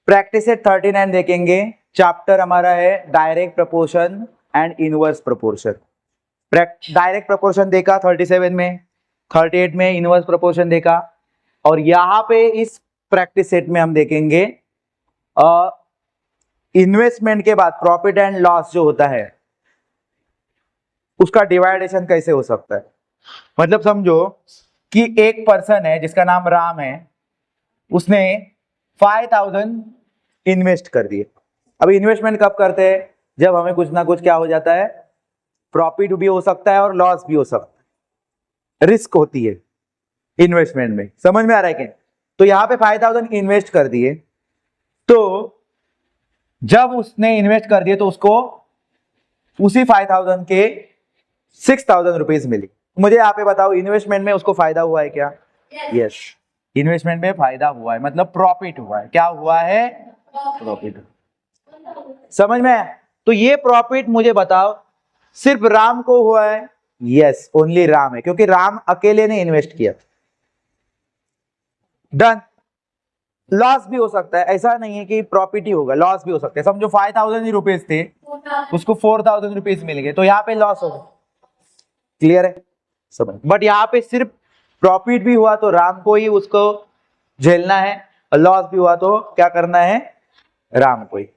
Practice set 39 देखेंगे। Chapter हमारा है direct proportion and inverse proportion. Direct proportion देखा 37 में, 38 में इनवर्स प्रपोर्शन देखा, और यहाँ पे इस प्रैक्टिस सेट में हम देखेंगे इन्वेस्टमेंट के बाद प्रॉफिट एंड लॉस जो होता है उसका डिवाइडेशन कैसे हो सकता है। मतलब समझो कि एक पर्सन है जिसका नाम राम है, उसने 5000 इन्वेस्ट कर दिए। अब इन्वेस्टमेंट कब करते हैं? जब हमें कुछ ना कुछ क्या हो जाता है, प्रॉफिट भी हो सकता है और लॉस भी हो सकता है, रिस्क होती है इन्वेस्टमेंट में। समझ में आ रहा है क्या? तो यहां पे 5000 इन्वेस्ट कर दिए, तो जब उसने इन्वेस्ट कर दिए तो उसको उसी 5000 के 6000 रुपीज मिली। मुझे यहाँ पे बताओ इन्वेस्टमेंट में उसको फायदा हुआ है क्या? यस, इन्वेस्टमेंट में फायदा हुआ है, मतलब प्रॉफिट हुआ है। क्या हुआ है? प्रॉफिट। समझ में आया? तो ये प्रॉफिट मुझे बताओ सिर्फ राम को हुआ है? यस, ओनली राम है, क्योंकि राम अकेले ने इन्वेस्ट किया। डन। लॉस भी हो सकता है, ऐसा नहीं है कि प्रॉफिट ही होगा, लॉस भी हो सकता है। समझो 5000 रुपीज थे, उसको 4000 रुपीज मिल गए, तो यहाँ पे लॉस होगा। क्लियर है? समझ। बट यहाँ पे सिर्फ प्रॉफिट भी हुआ तो राम को ही उसको झेलना है, और लॉस भी हुआ तो क्या करना है? राम को ही।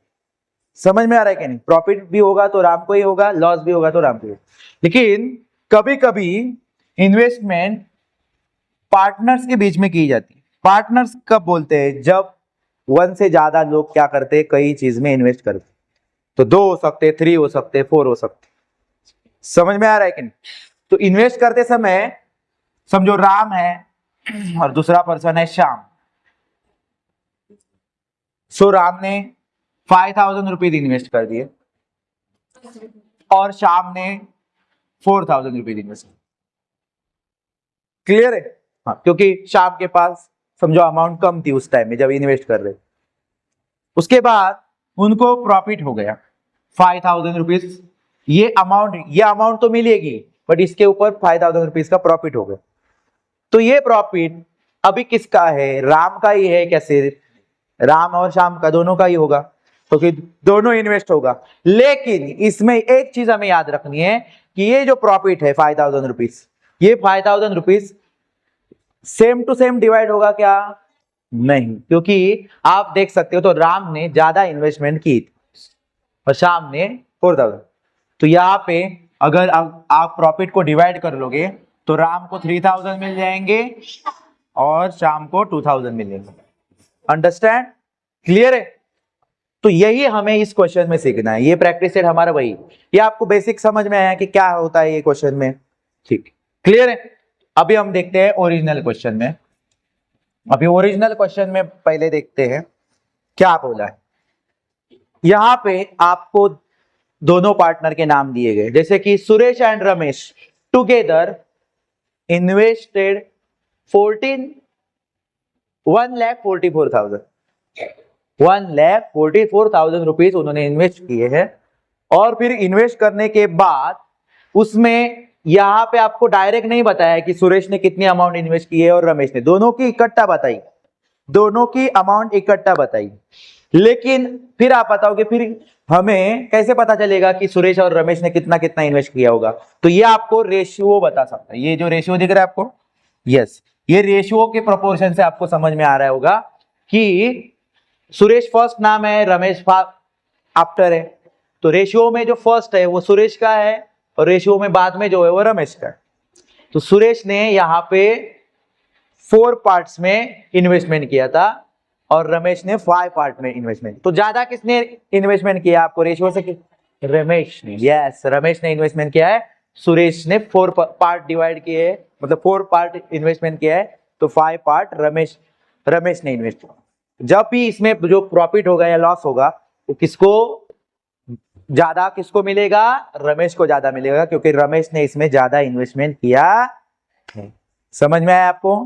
समझ में आ रहा है कि नहीं? प्रॉफिट भी होगा तो राम को ही होगा, लॉस भी होगा तो राम को ही। लेकिन कभी कभी इन्वेस्टमेंट पार्टनर्स के बीच में की जाती है। पार्टनर्स कब बोलते हैं? जब वन से ज्यादा लोग क्या करते हैं, कई चीज में इन्वेस्ट करते। तो 2 हो सकते, 3 हो सकते, 4 हो सकते। समझ में आ रहा है कि नहीं? तो इन्वेस्ट करते समय समझो राम है और दूसरा पर्सन है श्याम। सो राम ने 5000 रुपीज इन्वेस्ट कर दिए और श्याम ने 4000 रुपीज इन्वेस्ट किए। क्लियर है? हाँ, क्योंकि श्याम के पास समझो अमाउंट कम थी उस टाइम में जब इन्वेस्ट कर रहे। उसके बाद उनको प्रॉफिट हो गया 5000 रुपीज। ये अमाउंट तो मिलेगी, बट इसके ऊपर 5000 रुपीज का प्रॉफिट हो गया। तो ये प्रॉफिट अभी किसका है? राम का ही है क्या? सिर्फ राम और श्याम का, दोनों का ही होगा, क्योंकि दोनों इन्वेस्ट होगा। लेकिन इसमें एक चीज हमें याद रखनी है कि ये जो प्रॉफिट है 5000 रुपीज, ये 5000 rupees same to same divide होगा क्या? नहीं, क्योंकि आप देख सकते हो तो राम ने ज्यादा इन्वेस्टमेंट की और श्याम ने 4000। तो यहाँ पे अगर आप प्रॉफिट को डिवाइड कर लोगे तो राम को 3000 मिल जाएंगे और श्याम को 2000 मिलेंगे। अंडरस्टैंड? क्लियर है? तो यही हमें इस क्वेश्चन में सीखना है। ये प्रैक्टिस सेट हमारा वही। ये आपको बेसिक समझ में आया कि क्या होता है ये क्वेश्चन में? ठीक, क्लियर है? अभी हम देखते हैं ओरिजिनल क्वेश्चन में। अभी ओरिजिनल क्वेश्चन में पहले देखते हैं क्या बोला है। यहां पे आपको दोनों पार्टनर के नाम दिए गए, जैसे कि Suresh and Ramesh together invested 1,44,000 1,44,000 rupees उन्होंने इन्वेस्ट किए हैं। और फिर इन्वेस्ट करने के बाद उसमें यहां पे आपको डायरेक्ट नहीं बताया कि सुरेश ने कितनी अमाउंट इन्वेस्ट की है और रमेश ने, दोनों की इकट्ठा बताई, दोनों की अमाउंट इकट्ठा बताई। लेकिन फिर आप बताओगे फिर हमें कैसे पता चलेगा कि सुरेश और रमेश ने कितना कितना इन्वेस्ट किया होगा? तो ये आपको रेशियो बता सकता है। ये जो रेशियो दिख रहा है आपको, यस, ये रेशियो के प्रोपोर्शन से आपको समझ में आ रहा होगा कि सुरेश फर्स्ट नाम है, रमेश आफ्टर है। तो रेशियो में जो फर्स्ट है वो सुरेश का है और रेशियो में बाद में जो है वो रमेश का है। तो सुरेश ने यहाँ पे 4 पार्ट्स में इन्वेस्टमेंट किया था और रमेश ने 5 पार्ट में इन्वेस्टमेंट। तो ज्यादा किसने इन्वेस्टमेंट किया आपको रेशियो से? रमेश ने। यस, रमेश ने इन्वेस्टमेंट किया है। सुरेश ने 4 पार्ट डिवाइड किए, मतलब 4 पार्ट इन्वेस्टमेंट किया है, तो 5 पार्ट रमेश ने इन्वेस्ट किया। जब भी इसमें जो प्रॉफिट होगा या लॉस होगा वो किसको मिलेगा? रमेश को ज्यादा मिलेगा, क्योंकि रमेश ने इसमें ज्यादा इन्वेस्टमेंट किया है। समझ में आया आपको?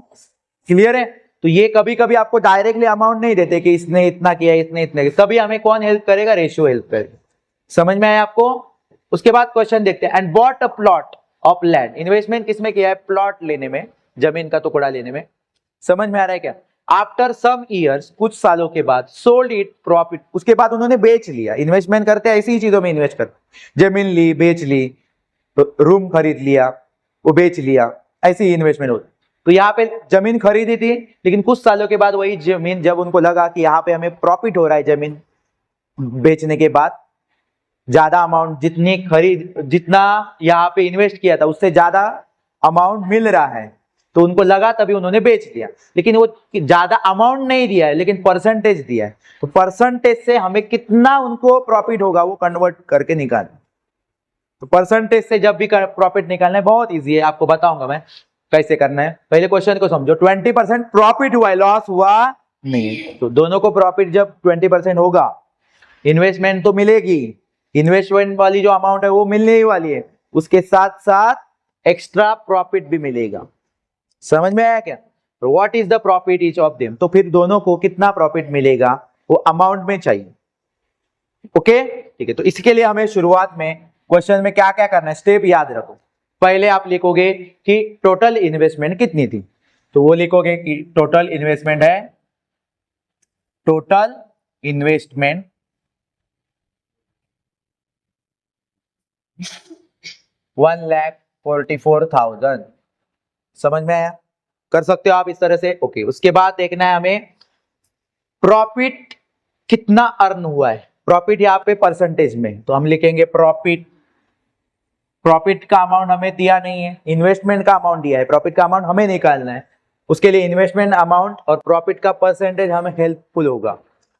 क्लियर है? तो ये कभी कभी आपको डायरेक्टली अमाउंट नहीं देते कि इसने इतना किया, इसने इतना किया, तभी हमें कौन हेल्प करेगा? रेशियो हेल्प करेगा। समझ में आया आपको? उसके बाद क्वेश्चन देखते हैं। And bought a plot of land. Investment किसमें किया है? प्लॉट लेने में, जमीन का टुकड़ा लेने में। समझ में आ रहा है क्या? आफ्टर सम ईयर्स, कुछ सालों के बाद, सोल्ड इट प्रॉफिट, उसके बाद उन्होंने बेच लिया। इन्वेस्टमेंट करते हैं ऐसी ही चीजों में इन्वेस्ट करते, जमीन ली बेच ली, रूम खरीद लिया वो बेच लिया, ऐसी ही इन्वेस्टमेंट होती। तो यहाँ पे जमीन खरीदी थी, लेकिन कुछ सालों के बाद वही जमीन, जब उनको लगा कि यहाँ पे हमें प्रॉफिट हो रहा है जमीन बेचने के बाद, ज्यादा अमाउंट जितना यहाँ पे इन्वेस्ट किया था उससे ज्यादा अमाउंट मिल रहा है, तो उनको लगा, तभी उन्होंने बेच दिया। लेकिन वो ज्यादा अमाउंट नहीं दिया है, लेकिन परसेंटेज दिया है। तो परसेंटेज से हमें कितना उनको प्रॉफिट होगा वो कन्वर्ट करके निकालना। तो परसेंटेज से जब भी प्रॉफिट निकालना है बहुत इजी है, आपको बताऊंगा मैं कैसे करना है। पहले क्वेश्चन को समझो, 20% प्रॉफिट हुआ है, लॉस हुआ नहीं। तो दोनों को प्रॉफिट जब 20% होगा, इन्वेस्टमेंट तो मिलेगी, इन्वेस्टमेंट वाली जो अमाउंट है वो मिलने ही वाली है, उसके साथ साथ एक्स्ट्रा प्रॉफिट भी मिलेगा। समझ में आया क्या? तो what is the profit each of them, तो फिर दोनों को कितना प्रॉफिट मिलेगा वो अमाउंट में चाहिए। ओके ठीक है, तो इसके लिए हमें शुरुआत में क्वेश्चन में क्या क्या करना है, स्टेप याद रखो। पहले आप लिखोगे कि टोटल इन्वेस्टमेंट कितनी थी, तो वो लिखोगे कि टोटल इन्वेस्टमेंट है, टोटल इन्वेस्टमेंट 1,44,000। समझ में आया? कर सकते हो आप इस तरह से। ओके, उसके बाद देखना है हमें प्रॉफिट कितना अर्न हुआ है। प्रॉफिट यहाँ पे परसेंटेज में, तो हम लिखेंगे प्रॉफिट। प्रॉफिट का अमाउंट हमें दिया नहीं है, इन्वेस्टमेंट का अमाउंट दिया है, प्रॉफिट का अमाउंट हमें निकालना है। उसके लिए इन्वेस्टमेंट अमाउंट और प्रॉफिट का परसेंटेज हमें हेल्पफुल होगा।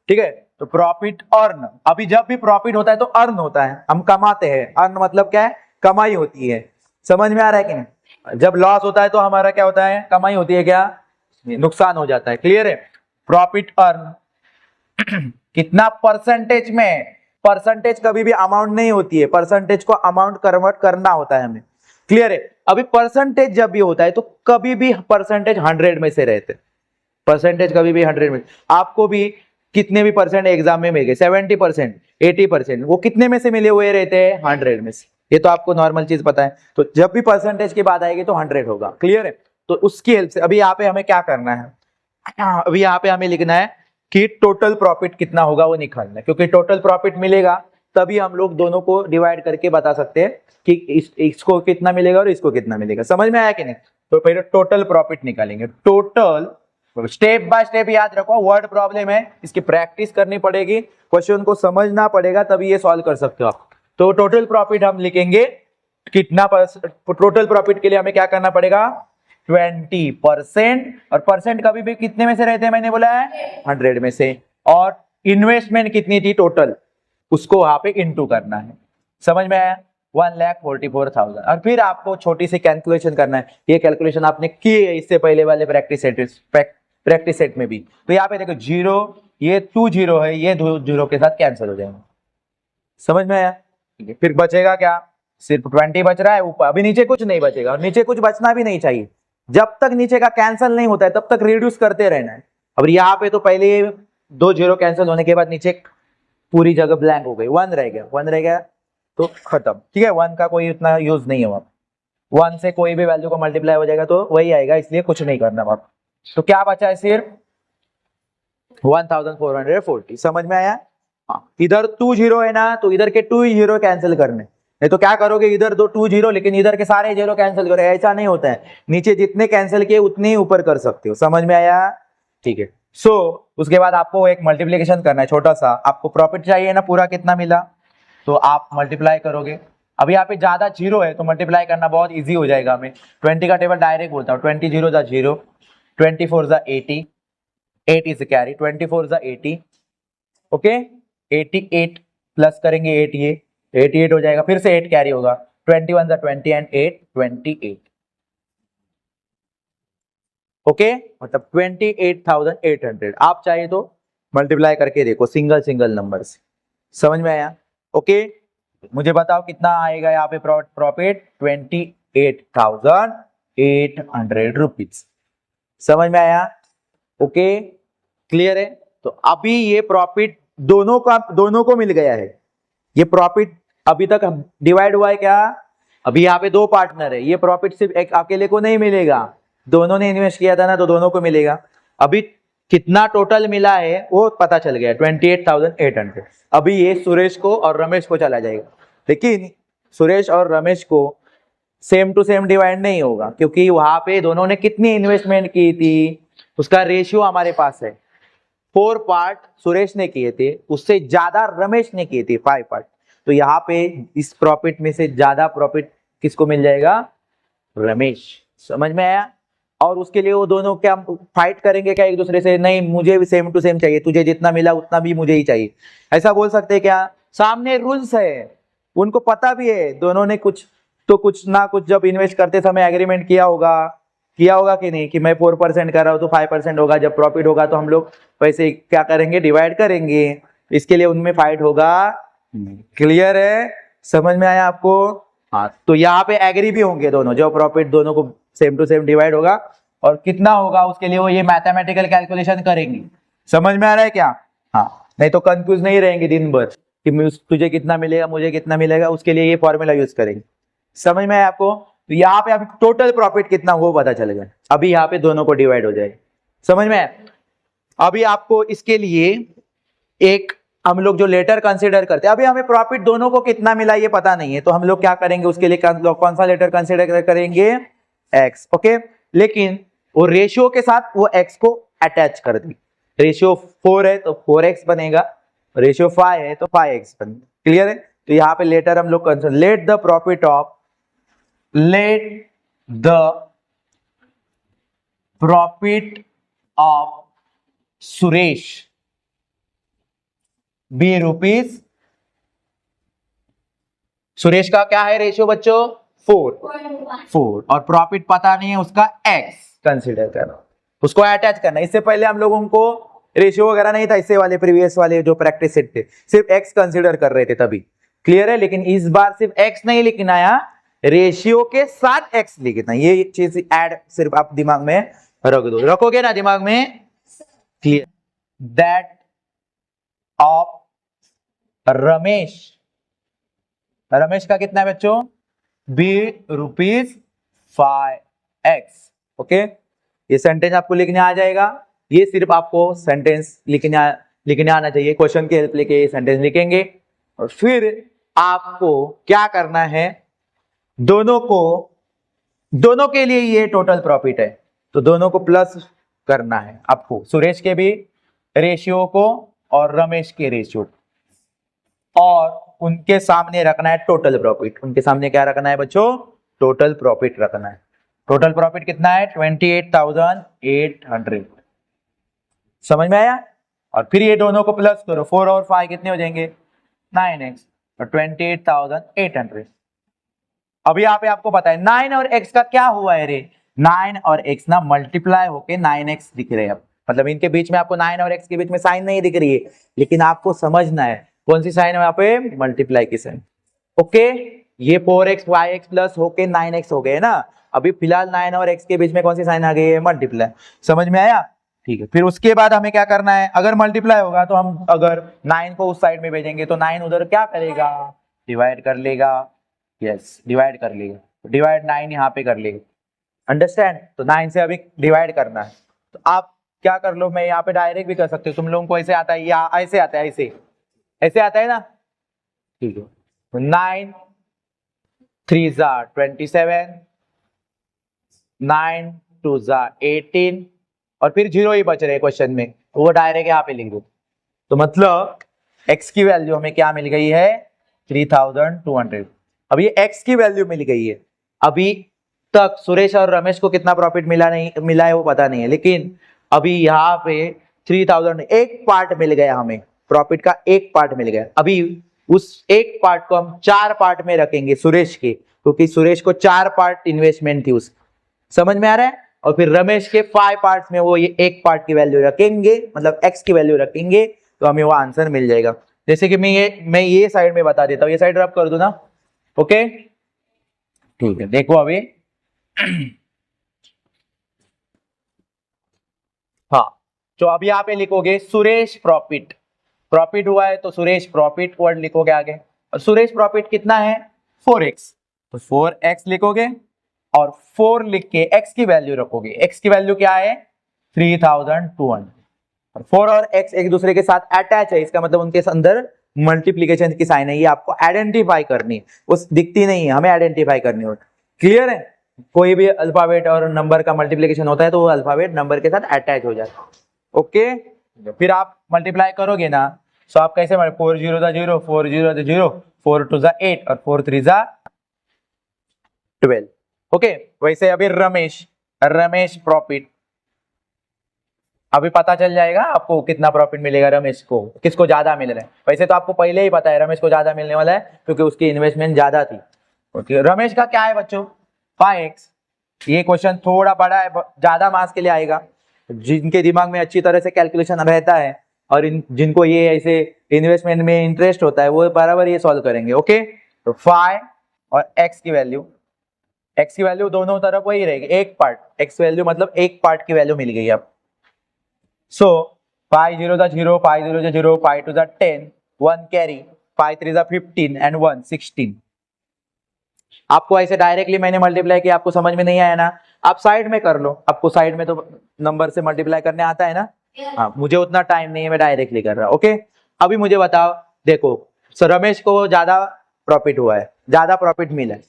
ठीक है, तो प्रॉफिट अर्न, अभी जब भी प्रॉफिट होता है तो अर्न होता है, हम कमाते हैं। अर्न मतलब क्या है? कमाई होती है। समझ में आ रहा है कि नहीं? जब लॉस होता है तो हमारा क्या होता है? कमाई होती है, क्या नुकसान हो जाता है। क्लियर है? प्रॉफिट अर्न कितना परसेंटेज में, परसेंटेज कभी भी अमाउंट नहीं होती है, परसेंटेज को अमाउंट कन्वर्ट करना होता है हमें। क्लियर है? अभी परसेंटेज जब भी होता है तो कभी भी परसेंटेज 100 में से रहते, परसेंटेज कभी भी 100 में। आपको भी कितने भी परसेंट एग्जाम में मिल गए, 70%, 80%, वो कितने में से मिले हुए रहते हैं? 100 में से। ये तो आपको नॉर्मल चीज पता है। तो जब भी परसेंटेज की बात आएगी तो 100 होगा। क्लियर है? तो उसकी हेल्प से अभी यहाँ पे हमें क्या करना है, अभी यहाँ पे हमें लिखना है कि टोटल प्रॉफिट कितना होगा वो निकालना है, क्योंकि टोटल प्रॉफिट मिलेगा तभी हम लोग दोनों को डिवाइड करके बता सकते हैं कि इसको कितना मिलेगा और इसको कितना मिलेगा। समझ में आया कि नहीं? तो पहले टोटल प्रॉफिट निकालेंगे। टोटल, स्टेप बाय स्टेप याद रखो, वर्ड प्रॉब्लम है, इसकी प्रैक्टिस करनी पड़ेगी, क्वेश्चन को समझना पड़ेगा, तभी ये सॉल्व कर सकते हो आप। तो टोटल प्रॉफिट हम लिखेंगे कितना, टोटल प्रॉफिट के लिए हमें क्या करना पड़ेगा? 20%, और परसेंट कभी भी कितने में से रहते हैं? मैंने बोला है 100 में से। और इन्वेस्टमेंट कितनी थी टोटल, उसको वहां पे इंटू करना है। समझ में आया? 1,44,000। और फिर आपको छोटी सी कैलकुलेशन करना है। ये कैलकुलेशन आपने की है इससे पहले वाले प्रैक्टिस सेट में भी। तो यहाँ पे देखो जीरो, ये 2 जीरो है, ये 2 जीरो के साथ कैंसिल हो जाएंगे। समझ में आया? फिर बचेगा क्या? सिर्फ 20 बच रहा है ऊपर, अभी नीचे कुछ नहीं बचेगा, और नीचे कुछ बचना भी नहीं चाहिए। जब तक नीचे का कैंसिल नहीं होता है तब तक रिड्यूस करते रहना है। अब यहाँ पे तो पहले 2 जीरो कैंसिल होने के बाद नीचे पूरी जगह ब्लैंक हो गई, 1 रह गया, 1 रह गया तो खत्म। ठीक है, 1 का कोई उतना यूज नहीं हुआ, 1 से कोई भी वैल्यू को मल्टीप्लाई हो जाएगा तो वही आएगा, इसलिए कुछ नहीं करना आप। तो क्या बचा है? सिर्फ 1,440। समझ में आया? हाँ, इधर 2 जीरो है ना, तो इधर के 2 जीरो कैंसिल करने, नहीं तो क्या करोगे, इधर 2 जीरो लेकिन इधर के सारे जीरो कैंसिल करो, ऐसा नहीं होता है। नीचे जितने कैंसिल किए उतने ही ऊपर कर सकते हो। समझ में आया? ठीक है। सो उसके बाद आपको एक मल्टीप्लीकेशन करना है छोटा सा। आपको प्रॉफिट चाहिए ना पूरा कितना मिला, तो आप मल्टीप्लाई करोगे। अब यहाँ पे ज्यादा जीरो है तो मल्टीप्लाई करना बहुत इजी हो जाएगा हमें। 20 का टेबल डायरेक्ट बोलता हूँ, 20 जीरो जा 0, 24 जा 80, 8 इज कैरी, 24 जा 80, ओके, 88 प्लस करेंगे 8, ये 88 हो जाएगा, फिर से 8 कैरी होगा, 21 जा 20 एंड 8 28, ओके, मतलब 28,800। आप चाहे तो मल्टीप्लाई करके देखो सिंगल सिंगल नंबर से। समझ में आया? ओके, मुझे बताओ कितना आएगा यहाँ पे प्रॉफिट? 28,800 रुपीज। समझ में आया? ओके, क्लियर है? तो अभी ये प्रॉफिट दोनों को मिल गया है। ये प्रॉफिट अभी तक डिवाइड हुआ है क्या? अभी यहाँ पे 2 पार्टनर है, ये प्रॉफिट सिर्फ एक अकेले को नहीं मिलेगा, दोनों ने इन्वेस्ट किया था ना, तो दोनों को मिलेगा। अभी कितना टोटल मिला है वो पता चल गया 28,800। अभी ये सुरेश को और रमेश को चला जाएगा, लेकिन सुरेश और रमेश को सेम टू सेम डिवाइड नहीं होगा, क्योंकि वहां पे दोनों ने कितनी इन्वेस्टमेंट की थी उसका रेशियो हमारे पास है। 4 पार्ट सुरेश ने किए थे, उससे ज्यादा रमेश ने किए थे 5 पार्ट। तो यहाँ पे इस प्रॉफिट में से ज्यादा प्रॉफिट किसको मिल जाएगा? रमेश। समझ में आया? और उसके लिए वो दोनों क्या फाइट करेंगे क्या एक दूसरे से? नहीं, मुझे भी सेम टू सेम चाहिए, तुझे जितना मिला उतना भी मुझे ही चाहिए, ऐसा बोल सकते हैं क्या? सामने रूल्स है, उनको पता भी है, दोनों ने कुछ तो कुछ ना कुछ जब इन्वेस्ट करते समय एग्रीमेंट किया होगा कि नहीं, कि मैं 4% कर रहा हूँ तो 5% होगा, जब प्रॉफिट होगा तो हम लोग पैसे क्या करेंगे? डिवाइड करेंगे। इसके लिए उनमें फाइट होगा। क्लियर है? समझ में आया आपको? हाँ, तो यहाँ पे एग्री भी होंगे दोनों, जो प्रॉफिट दोनों को सेम टू सेम डिवाइड होगा और कितना होगा उसके लिए वो ये मैथमेटिकल कैलकुलेशन करेंगे। समझ में आ रहा है क्या? हाँ, नहीं तो कंफ्यूज नहीं रहेंगे दिन भर कि तुझे कितना मिलेगा मुझे कितना मिलेगा, उसके लिए ये फॉर्मूला यूज करेंगे। समझ में आया आपको? तो यहाँ पे अभी टोटल प्रॉफिट कितना वो पता चलेगा, अभी यहाँ पे दोनों को डिवाइड हो जाएगा। समझ में आया? अभी आपको इसके लिए एक हम लोग जो लेटर कंसीडर करते हैं, अभी हमें प्रॉफिट दोनों को कितना मिला ये पता नहीं है, तो हम लोग क्या करेंगे उसके लिए? कौन सा लेटर कंसीडर करेंगे? एक्स। ओके, लेकिन वो रेशियो के साथ वो एक्स को अटैच कर दी। रेशियो 4 है तो 4x बनेगा, रेशियो 5 है तो 5x बनेगा। क्लियर है? तो यहाँ पे लेटर हम लोग consider, let the profit of Suresh be rupees. Suresh का क्या है रेशियो बच्चों? 4 और प्रॉफिट पता नहीं है उसका, एक्स कंसीडर करना, उसको अटैच करना। इससे पहले हम लोगों को रेशियो वगैरह नहीं था, इससे वाले प्रीवियस वाले जो प्रैक्टिस सेट थे सिर्फ एक्स कंसीडर कर रहे थे तभी। क्लियर है? लेकिन इस बार सिर्फ एक्स नहीं लिखना है, रेशियो के साथ एक्स लिखना। ये चीज ऐड सिर्फ आप दिमाग में रख दो, रखोगे ना दिमाग में? Clear? That of Ramesh, Ramesh का कितना है बच्चों? B rupees 5x। ओके, ये सेंटेंस आपको लिखने आ जाएगा। ये सिर्फ आपको सेंटेंस लिखने आना चाहिए। क्वेश्चन की हेल्प लेके ये सेंटेंस लिखेंगे और फिर आपको क्या करना है? दोनों के लिए ये टोटल प्रॉफिट है तो दोनों को प्लस करना है आपको, सुरेश के भी रेशियो को और रमेश के रेशियो, और उनके सामने रखना है टोटल प्रॉफिट। उनके सामने क्या रखना है बच्चों? टोटल प्रॉफिट रखना है। टोटल प्रॉफिट कितना है? 28,800। समझ में आया? और फिर ये दोनों को प्लस करो, 4 और 5 कितने हो जाएंगे? 9x, तो 28,800। अभी यहाँ पे आपको पता है 9 और x का क्या हुआ है रे? 9 और x ना मल्टीप्लाई होके 9x दिख रहे हैं। मतलब इनके बीच में आपको 9 और x के बीच में साइन नहीं दिख रही है, लेकिन आपको समझना है कौन सी साइन है यहाँ पे? मल्टीप्लाई की साइन। ओके, ये 4x 5x प्लस होके 9x हो गए ना। अभी फिलहाल 9 और x के बीच में कौन सी साइन आ गई है? मल्टीप्लाई। समझ में आया? ठीक है, फिर उसके बाद हमें क्या करना है? अगर मल्टीप्लाई होगा तो हम अगर 9 को उस साइड में भेजेंगे तो 9 उधर क्या करेगा? डिवाइड कर लेगा। यस, डिवाइड कर लेगा, डिवाइड 9 यहाँ पे कर लेगा। अंडरस्टैंड? तो 9 से अभी डिवाइड करना है, तो आप क्या कर लो, मैं यहाँ पे डायरेक्ट भी कर सकते हो, तुम लोगों को ऐसे आता है या ऐसे आता है? ऐसे आता है ना? ठीक है, 9 3 जा 27, 9 2 जा 18 और फिर 0 ही बच रहे क्वेश्चन में, तो वो डायरेक्ट यहाँ पे लिख दो। तो मतलब x की वैल्यू हमें क्या मिल गई है? 3200। अब ये x की वैल्यू मिल गई है। अभी तक सुरेश और रमेश को कितना प्रॉफिट मिला है वो पता नहीं है, लेकिन अभी यहाँ पे 3000 एक पार्ट मिल गया, हमें प्रॉफिट का एक पार्ट मिल गया। अभी उस एक पार्ट को हम 4 पार्ट में रखेंगे सुरेश के, क्योंकि सुरेश को 4 पार्ट इन्वेस्टमेंट थी उस। समझ में आ रहा है? और फिर रमेश के 5 पार्ट्स में वो ये एक पार्ट की वैल्यू रखेंगे, मतलब x की वैल्यू रखेंगे, तो हमें वो आंसर मिल जाएगा। जैसे कि मैं ये साइड में बता देता हूँ, ये साइड रब कर दो ना। ओके, ठीक है, देखो अभी हाँ, तो अभी यहाँ पे लिखोगे सुरेश प्रॉफिट हुआ है तो सुरेश प्रॉफिट वर्ड लिखोगे आगे, और सुरेश प्रॉफिट कितना है? 4x, तो 4x लिखोगे और 4 लिख के x की वैल्यू रखोगे। x की वैल्यू क्या है? 3200। 4 और x एक दूसरे के साथ अटैच है, इसका मतलब उनके अंदर मल्टीप्लीकेशन की साइन है, ये आपको आइडेंटिफाई करनी है, उस दिखती नहीं है, हमें आइडेंटिफाई करनी होती। क्लियर है? कोई भी अल्फाबेट और नंबर का मल्टीप्लीकेशन होता है तो वो अल्फाबेट नंबर के साथ अटैच हो जाता है। ओके, फिर आप मल्टीप्लाई करोगे ना, तो आप कैसे 4 0 0, 4 0 0, 4 2 8 और 4 3 12। ओके, वैसे अभी रमेश प्रॉफिट, अभी पता चल जाएगा आपको कितना प्रॉफिट मिलेगा, रमेश को किसको ज्यादा मिल रहा है। वैसे तो आपको पहले ही पता है रमेश को ज्यादा मिलने वाला है क्योंकि उसकी इन्वेस्टमेंट ज्यादा थी। ओके, रमेश का क्या है बच्चों? 5x। ये क्वेश्चन थोड़ा बड़ा है, ज्यादा मार्क्स के लिए आएगा, जिनके दिमाग में अच्छी तरह से कैलकुलेशन रहता है और जिनको ये ऐसे इन्वेस्टमेंट में इंटरेस्ट होता है वो बराबर ये सॉल्व करेंगे। ओके, तो 5 और x की वैल्यू दोनों तरफ वही रहेगी, एक पार्ट x वैल्यू मतलब एक पार्ट की वैल्यू मिल गई अब। So 5 0 0, 5 0 0, 5 2 10, 1 carry, 5 3 15 and 1 16। आपको ऐसे डायरेक्टली मैंने मल्टीप्लाई किया, आपको समझ में नहीं आया ना, आप साइड में कर लो, आपको साइड में तो नंबर से मल्टीप्लाई करने आता है ना। हाँ, मुझे उतना टाइम नहीं है, मैं डायरेक्टली कर रहा हूँ। ओके, अभी मुझे बताओ, देखो रमेश को ज्यादा प्रॉफिट हुआ है, ज्यादा प्रॉफिट मिला है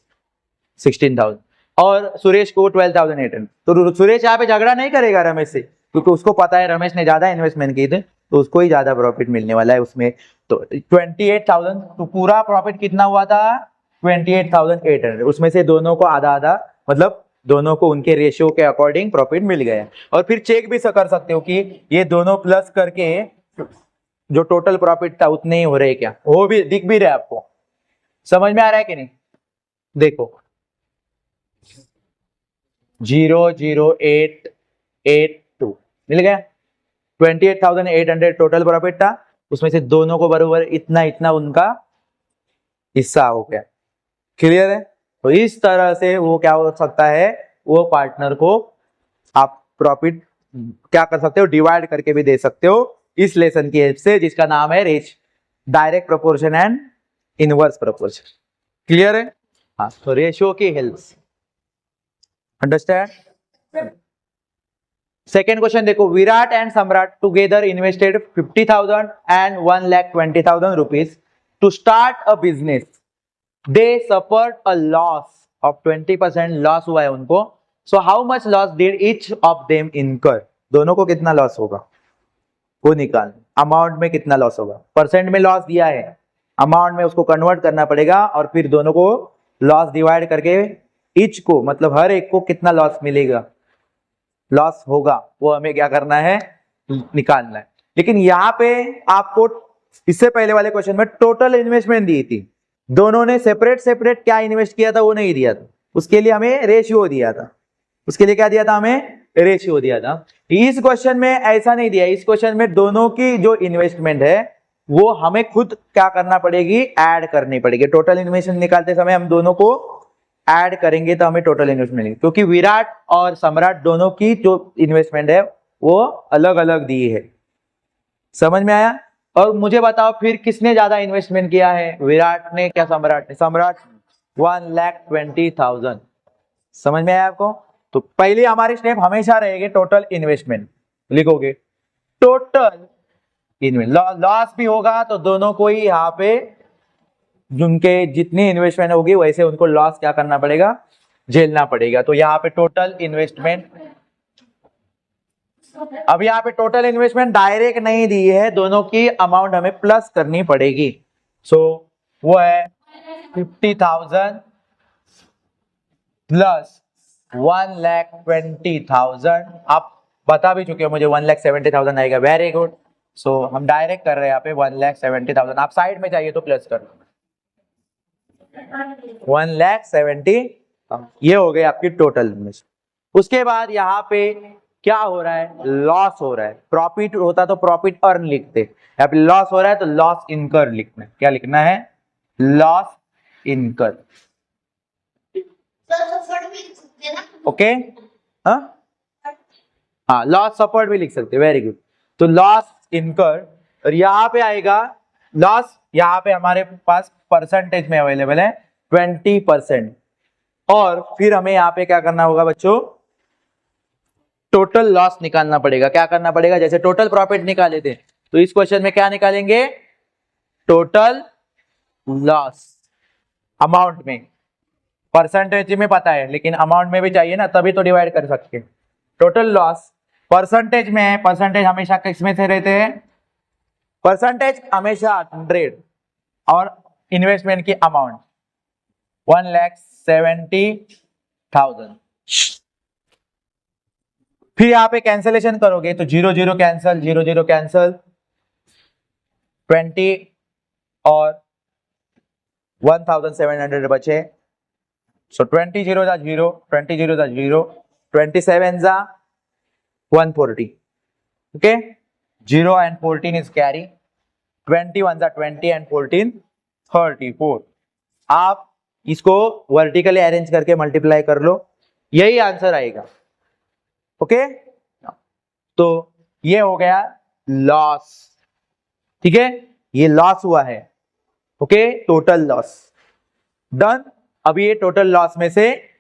16,000 और सुरेश को 12,800। तो सुरेश यहाँ पे झगड़ा नहीं करेगा रमेश से, क्योंकि उसको पता है रमेश ने ज्यादा इन्वेस्टमेंट की थी तो उसको ही ज्यादा प्रॉफिट मिलने वाला है उसमें। तो 28,000, तो पूरा प्रॉफिट कितना हुआ था? 28,800। उसमें से दोनों को आधा आधा, मतलब दोनों को उनके रेशियो के अकॉर्डिंग प्रॉफिट मिल गया। और फिर चेक भी कर सकते हो कि ये दोनों प्लस करके जो टोटल प्रॉफिट था उतने ही हो रहे क्या, वो भी दिख भी रहा है आपको। समझ में आ रहा है कि नहीं? देखो 00882 मिल गया, 28,800 टोटल प्रॉफिट था, उसमें से दोनों को बराबर इतना इतना उनका हिस्सा हो गया। क्लियर है? तो इस तरह से वो क्या हो सकता है, वो पार्टनर को आप प्रॉफिट क्या कर सकते हो, डिवाइड करके भी दे सकते हो इस लेसन की हेल्प से, जिसका नाम है direct proportion and inverse proportion. Clear है? हाँ, तो रेशियो की हेल्प से। अंडरस्टैंड? सेकेंड क्वेश्चन देखो, Virat and Samrat together invested 50,000 and 1,20,000 rupees to start a business. They suffered a loss of 20% loss हुआ है उनको। So how much loss did each of them incur? दोनों को कितना लॉस होगा वो निकाल, अमाउंट में कितना लॉस होगा। परसेंट में लॉस दिया है, अमाउंट में उसको कन्वर्ट करना पड़ेगा और फिर दोनों को लॉस डिवाइड करके ईच को मतलब हर एक को कितना लॉस मिलेगा, लॉस होगा, वो हमें क्या करना है, निकालना है। लेकिन यहाँ पे आपको इससे पहले वाले क्वेश्चन में टोटल इन्वेस्टमेंट दी थी, दोनों ने सेपरेट सेपरेट क्या इन्वेस्ट किया था वो नहीं दिया था, उसके लिए हमें रेशियो दिया था। उसके लिए क्या दिया था? हमें रेशियो दिया था। इस क्वेश्चन में ऐसा नहीं दिया, इस क्वेश्चन में दोनों की जो इन्वेस्टमेंट है वो हमें खुद क्या करना पड़ेगी, ऐड करनी पड़ेगी। टोटल इन्वेस्टमेंट निकालते समय हम दोनों को ऐड करेंगे तो हमें टोटल इन्वेस्टमेंट मिलेगी, क्योंकि विराट और सम्राट दोनों की जो इन्वेस्टमेंट है वो अलग अलग दी है। समझ में आया? और मुझे बताओ फिर किसने ज्यादा इन्वेस्टमेंट किया है, विराट ने क्या सम्राट ने? सम्राट 1,20,000। समझ में आया आपको? तो पहले हमारे स्टेप हमेशा रहेंगे टोटल इन्वेस्टमेंट, लिखोगे टोटल इन्वेस्टमेंट। लॉस भी होगा तो दोनों को ही यहाँ पे जिनके जितनी इन्वेस्टमेंट होगी वैसे उनको लॉस क्या करना पड़ेगा, झेलना पड़ेगा। तो यहाँ पे टोटल इन्वेस्टमेंट, अब यहाँ पे टोटल इन्वेस्टमेंट डायरेक्ट नहीं दी है, दोनों की अमाउंट हमें प्लस करनी पड़ेगी। सो वो है 50,000 प्लस 1,20,000। आप बता भी चुके हो मुझे 1,70,000 आएगा, वेरी गुड। सो हम डायरेक्ट कर रहे हैं यहाँ पे 1,70,000, आप साइड में चाहिए तो प्लस कर 1,70,000, ये हो गई आपकी टोटल इन्वेस्टमेंट। उसके बाद यहाँ पे क्या हो रहा है, लॉस हो रहा है। प्रॉफिट होता तो प्रॉफिट अर्न लिखते, यहाँ पे लॉस हो रहा है तो लॉस इनकर लिखना है। क्या लिखना है? लॉस इनकर। ओके, हाँ लॉस सफर्ड भी लिख सकते, वेरी गुड। तो लॉस इनकर, और यहाँ पे आएगा लॉस, यहाँ पे हमारे पास परसेंटेज में अवेलेबल है 20%। और फिर हमें यहाँ पे क्या करना होगा बच्चों, टोटल लॉस निकालना पड़ेगा। क्या करना पड़ेगा? जैसे टोटल प्रॉफिट निकाले थे तो इस क्वेश्चन में क्या निकालेंगे? Total loss. अमाउंट में, परसेंटेज में पता है लेकिन अमाउंट में भी चाहिए ना, तभी तो डिवाइड कर सकते हैं। टोटल लॉस परसेंटेज में है, परसेंटेज हमेशा किसमें से रहते हैं? परसेंटेज हमेशा 100 और इन्वेस्टमेंट की अमाउंट 1,70,000। फिर यहां पे कैंसिलेशन करोगे तो 0 0 कैंसल, 0 0 कैंसल, 20 और 1,700 बचे। सो 20 0 जा 0, 20 0 जा 0, 27 जा 140। ओके, 0 and 14 is carry, 21 जा 20 and 14 34। आप इसको वर्टिकली अरेंज करके मल्टीप्लाई कर लो, यही आंसर आएगा। ओके, तो ये हो गया लॉस। ठीक है, ये लॉस हुआ है। Okay, total loss done. अभी ये टोटल लॉस में से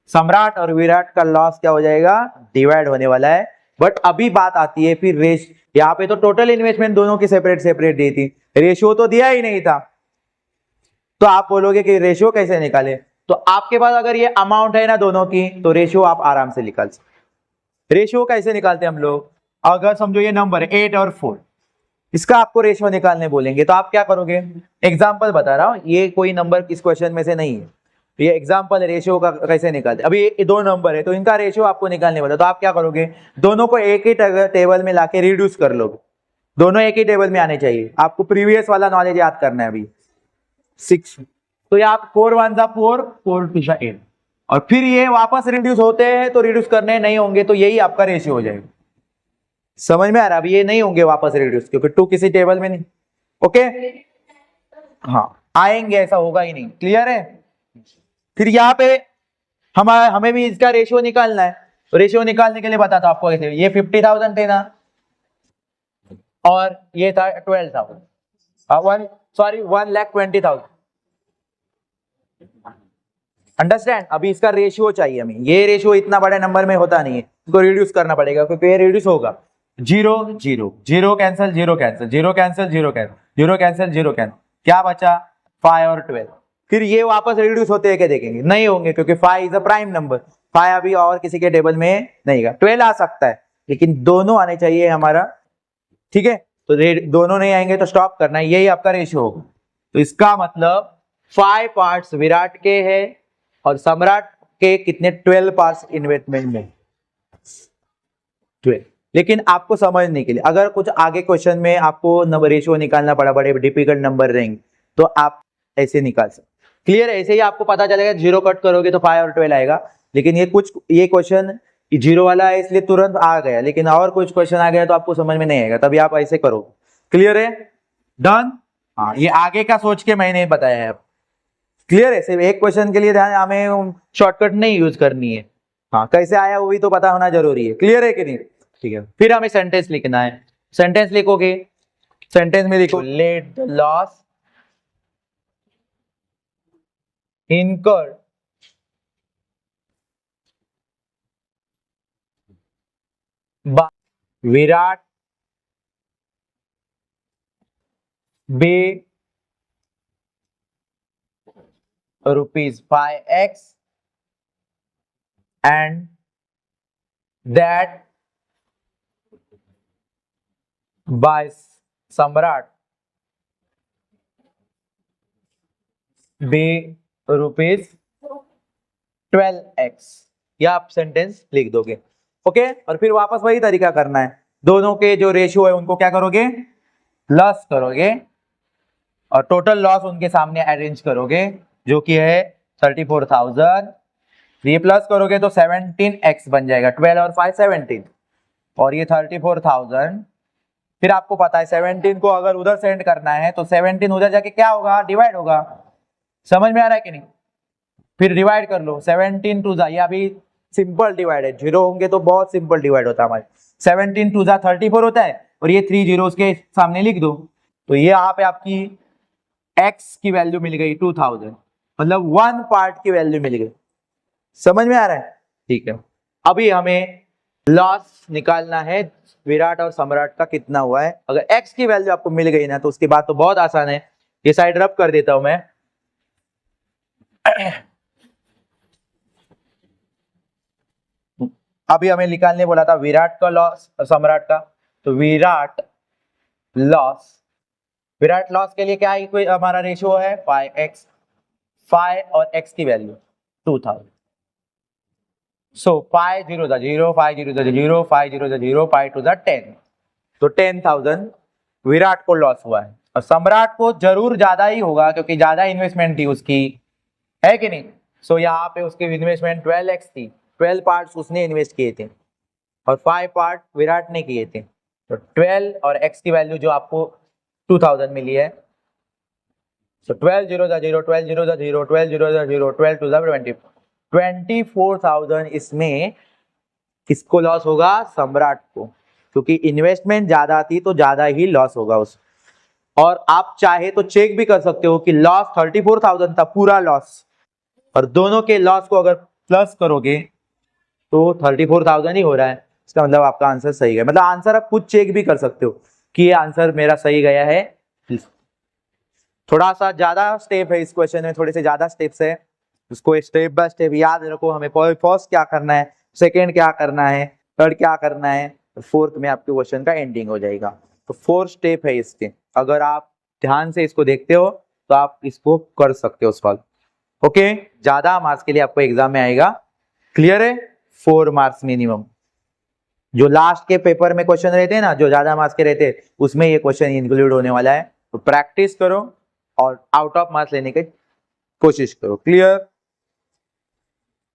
सम्राट और विराट का लॉस क्या हो जाएगा? डिवाइड होने वाला है। बट अभी बात आती है फिर यहाँ पे तो टोटल इन्वेस्टमेंट दोनों की सेपरेट सेपरेट दी थी, रेशियो तो दिया ही नहीं था। तो आप बोलोगे कि रेशियो कैसे निकाले? तो आपके पास अगर ये अमाउंट है ना दोनों की, तो रेशियो आप आराम से निकाल सकते। रेशियो कैसे निकालते हैं हम लोग? अगर समझो ये नंबर 8 और 4, इसका आपको रेशियो निकालने बोलेंगे तो आप क्या करोगे? एग्जाम्पल बता रहा हूं, ये कोई नंबर इस क्वेश्चन में से नहीं है, ये एग्जाम्पल रेशियो का कैसे निकालते। अभी ये दो नंबर है तो इनका रेशियो आपको निकालने वाला, तो आप क्या करोगे? दोनों को एक ही टेबल में लाके रिड्यूस कर लोगे। दोनों एक ही टेबल में आने चाहिए। आपको प्रीवियस वाला नॉलेज याद करना है अभी 6। तो ये आप 4 1 जा 4, 4 2 जा 8, और फिर ये वापस रिड्यूस होते हैं तो रिड्यूस करने नहीं होंगे तो यही आपका रेशियो हो जाएगा। समझ में आ रहा? अभी ये नहीं होंगे वापस रिड्यूस क्योंकि 2 किसी टेबल में नहीं। ओके, हाँ आएंगे, ऐसा होगा ही नहीं। क्लियर है? फिर यहाँ पे हमें भी इसका रेशियो निकालना है। तो रेशियो निकालने के लिए बताता हूं आपको कैसे। ये 50,000 थे ना, और ये था 12,000, सॉरी 1,20,000। अंडरस्टैंड? अभी इसका रेशियो चाहिए हमें। ये रेशियो इतना बड़े नंबर में होता नहीं है, इसको रिड्यूस करना पड़ेगा क्योंकि ये रिड्यूस होगा। 0 0 0 cancel, 0 cancel, 0 cancel, 0 cancel, 0 cancel, 0 cancel, क्या बचा? 5 और 12। फिर ये वापस रिड्यूस होते हैं क्या? देखेंगे नहीं होंगे क्योंकि 5 इज अ प्राइम नंबर। 5 अभी और किसी के टेबल में नहीं है। 12 आ सकता है लेकिन दोनों आने चाहिए हमारा। ठीक है, तो दोनों नहीं आएंगे तो स्टॉप करना है, यही आपका रेशियो होगा। तो इसका मतलब 5 पार्ट्स विराट के हैं और सम्राट के कितने? 12 पार्ट्स इन्वेस्टमेंट में, 12। लेकिन आपको समझने के लिए अगर कुछ आगे क्वेश्चन में आपको रेशियो निकालना पड़ा, बड़े डिफिकल्ट नंबर रहेंगे, तो आप ऐसे निकाल सकते। क्लियर है? ऐसे ही आपको पता चलेगा। 0 कट करोगे तो 5 और 12 आएगा। लेकिन ये क्वेश्चन 0 वाला है इसलिए तुरंत आ गया, लेकिन और कुछ क्वेश्चन आ गया तो आपको समझ में नहीं आएगा, तभी आप ऐसे करो। क्लियर है? डन। हाँ, ये आगे का सोच के मैंने बताया है। क्लियर है? सिर्फ एक क्वेश्चन के लिए ध्यान, हमें शॉर्टकट नहीं यूज करनी है। हाँ, कैसे आया वो भी तो पता होना जरूरी है। क्लियर है कि नहीं? ठीक है, फिर हमें सेंटेंस लिखना है। सेंटेंस लिखोगे, सेंटेंस में लिखो let the loss incurred by Virat be rupees 5x and that by Samrat be rupees 12x। या आप सेंटेंस लिख दोगे। ओके, और फिर वापस वही तरीका करना है। दोनों के जो रेशियो है उनको क्या करोगे? प्लस करोगे और टोटल लॉस उनके सामने अरेंज करोगे जो कि है 34,000। ये प्लस करोगे तो 17x बन जाएगा। 12 और 5 17, और ये 34,000। फिर आपको पता है 17 को अगर उधर सेंड करना है तो 17 उधर जाके क्या होगा? डिवाइड होगा। समझ में आ रहा है कि नहीं? फिर डिवाइड कर लो। 17 2 जा, ये अभी सिंपल डिवाइड है, 0 होंगे तो बहुत सिंपल डिवाइड होता है हमारे। 17 2 जा 34 होता है, और ये 3 जीरो के सामने लिख दो तो ये यहाँ पे आपकी x की वैल्यू मिल गई 2000, मतलब 1 पार्ट की वैल्यू मिल गई। समझ में आ रहा है? ठीक है, अभी हमें लॉस निकालना है विराट और सम्राट का कितना हुआ है। अगर x की वैल्यू आपको मिल गई ना तो उसके बाद तो बहुत आसान है, ये साइड रब कर देता हूं मैं। अभी हमें निकालने बोला था विराट का लॉस और सम्राट का, तो विराट लॉस के लिए क्या है, कोई हमारा रेशियो है फाइव एक्स, फाइव और x की वैल्यू 2000। सो 5 0 0 5 0 0 5 0 0 5 टू द 10, तो 10,000 विराट को लॉस हुआ है। और सम्राट को जरूर ज्यादा ही होगा क्योंकि ज्यादा इन्वेस्टमेंट थी उसकी, है कि नहीं। सो यहाँ पे उसकी इन्वेस्टमेंट 12x थी, 12 पार्ट्स उसने इन्वेस्ट किए थे और 5 पार्ट विराट ने किए थे। तो 12 और x की वैल्यू जो आपको 2000 मिली है, सो 12 0 0 12 0 0 12 0 0 12 टू द 20, 24,000 इसमें किसको लॉस होगा, सम्राट को, क्योंकि इन्वेस्टमेंट ज्यादा थी तो ज्यादा ही लॉस होगा उस। और आप चाहे तो चेक भी कर सकते हो कि लॉस 34,000 था पूरा लॉस, और दोनों के लॉस को अगर प्लस करोगे तो 34,000 ही हो रहा है, इसका मतलब आपका आंसर सही गया। मतलब आंसर आप खुद चेक भी कर सकते हो कि ये आंसर मेरा सही गया है। थोड़ा सा ज्यादा स्टेप है इस क्वेश्चन में, थोड़े से ज्यादा स्टेप्स है, उसको स्टेप बाय स्टेप याद रखो। हमें फर्स्ट क्या करना है, सेकंड क्या करना है, थर्ड क्या करना है, फोर्थ में आपके क्वेश्चन का एंडिंग हो जाएगा। तो 4 स्टेप है इसके, अगर आप ध्यान से इसको देखते हो तो आप इसको कर सकते हो सॉल्व। ओके, ज्यादा मार्क्स के लिए आपको एग्जाम में आएगा, क्लियर है, 4 मार्क्स मिनिमम। जो लास्ट के पेपर में क्वेश्चन रहते हैं ना, जो ज्यादा मार्क्स के रहते हैं, उसमें ये क्वेश्चन इंक्लूड होने वाला है। तो प्रैक्टिस करो और आउट ऑफ मार्क्स लेने की कोशिश करो। क्लियर।